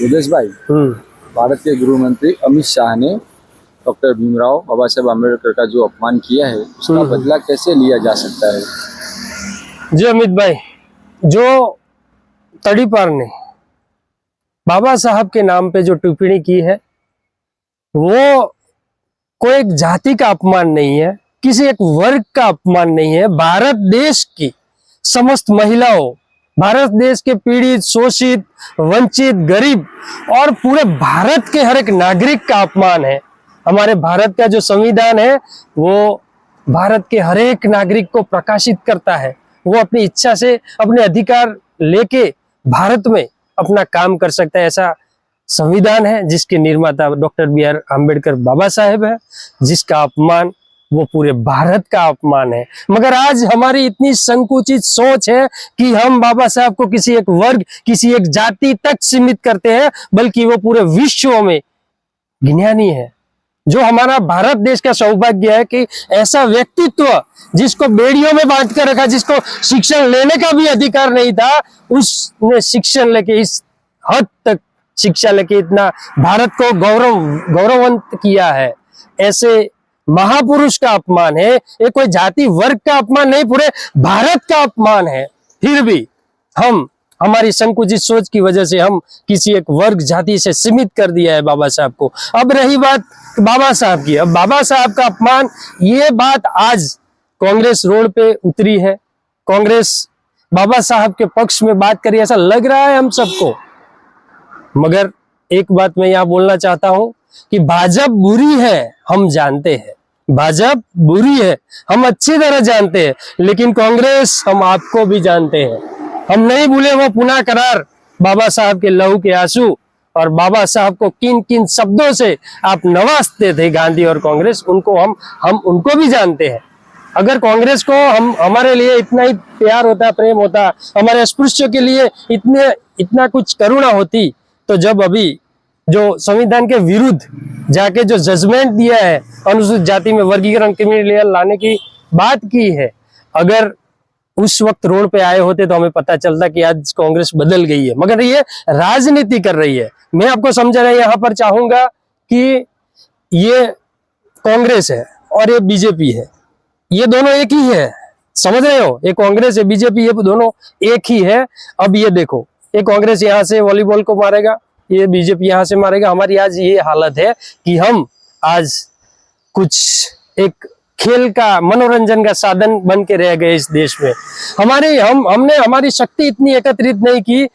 योगेश भाई, भारत के गृह मंत्री अमित शाह ने डॉक्टर भीमराव बाबा साहेब आम्बेडकर का जो अपमान किया है उसका बदला कैसे लिया जा सकता है? जी अमित भाई, जो तड़ीपार ने बाबा साहब के नाम पे जो टिप्पणी की है वो कोई एक जाति का अपमान नहीं है, किसी एक वर्ग का अपमान नहीं है। भारत देश की समस्त महिलाओं, भारत देश के पीड़ित, शोषित, वंचित, गरीब और पूरे भारत के हर एक नागरिक का अपमान है। हमारे भारत का जो संविधान है वो भारत के हर एक नागरिक को प्रकाशित करता है। वो अपनी इच्छा से अपने अधिकार लेके भारत में अपना काम कर सकता है। ऐसा संविधान है जिसके निर्माता doctor B are Ambedkar Baba Saheb है, जिसका अपमान वो पूरे भारत का अपमान है। मगर आज हमारी इतनी संकुचित सोच है कि हम बाबा साहब को किसी एक वर्ग, किसी एक जाति तक सीमित करते हैं, बल्कि वो पूरे विश्व में ज्ञानी है। जो हमारा भारत देश का सौभाग्य है कि ऐसा व्यक्तित्व जिसको बेड़ियों में बांध कर रखा, जिसको शिक्षण लेने का भी अधिकार नहीं था, उसने शिक्षण लेके इस हद तक शिक्षा लेके इतना भारत को गौरववंत किया है। ऐसे महापुरुष का अपमान है, ये कोई जाति वर्ग का अपमान नहीं, पूरे भारत का अपमान है। फिर भी हमारी संकुचित सोच की वजह से हम किसी एक वर्ग जाति से सीमित कर दिया है बाबा साहब को। अब रही बात बाबा साहब की, अब बाबा साहब का अपमान, ये बात आज कांग्रेस रोड पे उतरी है। कांग्रेस बाबा साहब के पक्ष में बात करी, ऐसा लग रहा है हम सबको। मगर एक बात मैं यहाँ बोलना चाहता हूं कि भाजपा बुरी है, हम जानते हैं, भाजपा बुरी है, हम अच्छी तरह जानते हैं, लेकिन कांग्रेस हम आपको भी जानते हैं। हम नहीं भूले वो पुनः करार, बाबा साहब के लहू के आंसू, और बाबा साहब को किन किन शब्दों से आप नवाजते थे गांधी और कांग्रेस, उनको हम उनको भी जानते हैं। अगर कांग्रेस को हमारे लिए इतना ही प्यार होता, प्रेम होता, हमारे अस्पृश्यों के लिए इतना कुछ करुणा होती, तो जब अभी जो संविधान के विरुद्ध जाके जो जजमेंट दिया है, अनुसूचित जाति में वर्गीकरण क्रिमिनल लाने की बात की है, अगर उस वक्त रोड पे आए होते तो हमें पता चलता कि आज कांग्रेस बदल गई है। मगर ये राजनीति कर रही है। मैं आपको समझाना यहाँ पर चाहूंगा कि ये कांग्रेस है और ये बीजेपी है, ये दोनों एक ही है, समझ रहे हो? ये कांग्रेस है, बीजेपी, ये दोनों एक ही है। अब ये देखो, ये कांग्रेस यहाँ से वॉलीबॉल को मारेगा, ये बीजेपी यहाँ से मारेगा। हमारी आज ये हालत है कि हम आज कुछ एक खेल का, मनोरंजन का साधन बन के रह गए इस देश में। हमने हमारी शक्ति इतनी एकत्रित नहीं की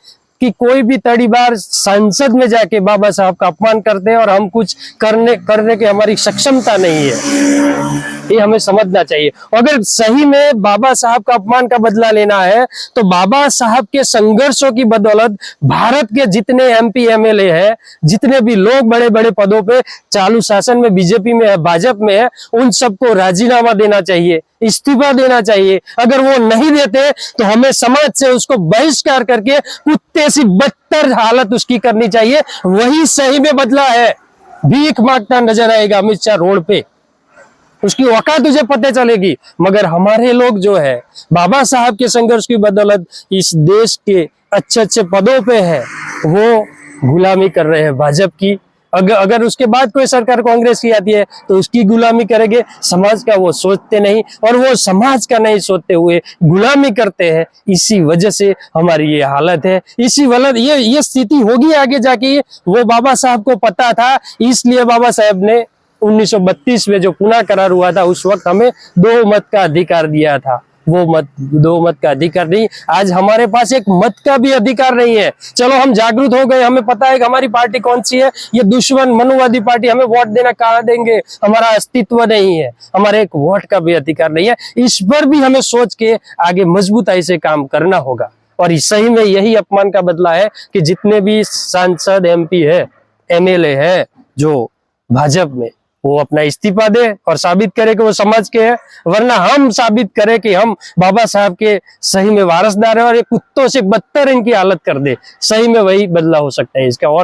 कि कोई भी तड़ीबार संसद में जाके बाबा साहब का अपमान करते हैं और हम कुछ करने की हमारी सक्षमता नहीं है। ये हमें समझना चाहिए। अगर सही में बाबा साहब का अपमान का बदला लेना है तो बाबा साहब के संघर्षों की बदौलत भारत के जितने एमपी एमएलए है, जितने भी लोग बड़े बड़े पदों पे चालू शासन में, बीजेपी में है, भाजपा में है, उन सबको राजीनामा देना चाहिए, इस्तीफा देना चाहिए। अगर वो नहीं देते तो हमें समाज से उसको बहिष्कार करके कुत्ते सी बदतर हालत उसकी करनी चाहिए। वही सही में बदला है। भीख मांगता नजर आएगा अमित शाह रोड पे, उसकी औकात तुझे पता चलेगी। मगर हमारे लोग जो है बाबा साहब के संघर्ष की बदौलत इस देश के अच्छे अच्छे पदों पे है, वो गुलामी कर रहे हैं भाजपा की। अगर उसके बाद कोई सरकार कांग्रेस की आती है तो उसकी गुलामी करेंगे। समाज का वो सोचते नहीं, और वो समाज का नहीं सोचते हुए गुलामी करते हैं। इसी वजह से हमारी ये हालत है। इसी वजह ये स्थिति होगी आगे जाके। वो बाबा साहब को पता था, इसलिए बाबा साहब ने 1932 में जो पुनः करार हुआ था, उस वक्त हमें 2 मत का अधिकार दिया था। वो 2 मत का अधिकार नहीं, आज हमारे पास 1 मत का भी अधिकार नहीं है। चलो हम जागरूक हो गए, हमें पता है कि हमारी पार्टी कौन सी है। ये दुश्मन मनुवादी पार्टी, हमें वोट देना कहाँ देंगे? हमारा अस्तित्व नहीं है, हमारे 1 वोट का भी अधिकार नहीं है। इस पर भी हमें सोच के आगे मजबूताई से काम करना होगा। और सही में यही अपमान का बदला है कि जितने भी सांसद, एमपी है, एमएलए है जो भाजपा में, वो अपना इस्तीफा दे और साबित करे कि वो समाज के हैं। वरना हम साबित करें कि हम बाबा साहब के सही में वारसदार है और ये कुत्तों से बदतर इनकी हालत कर दे। सही में वही बदला हो सकता है इसका। और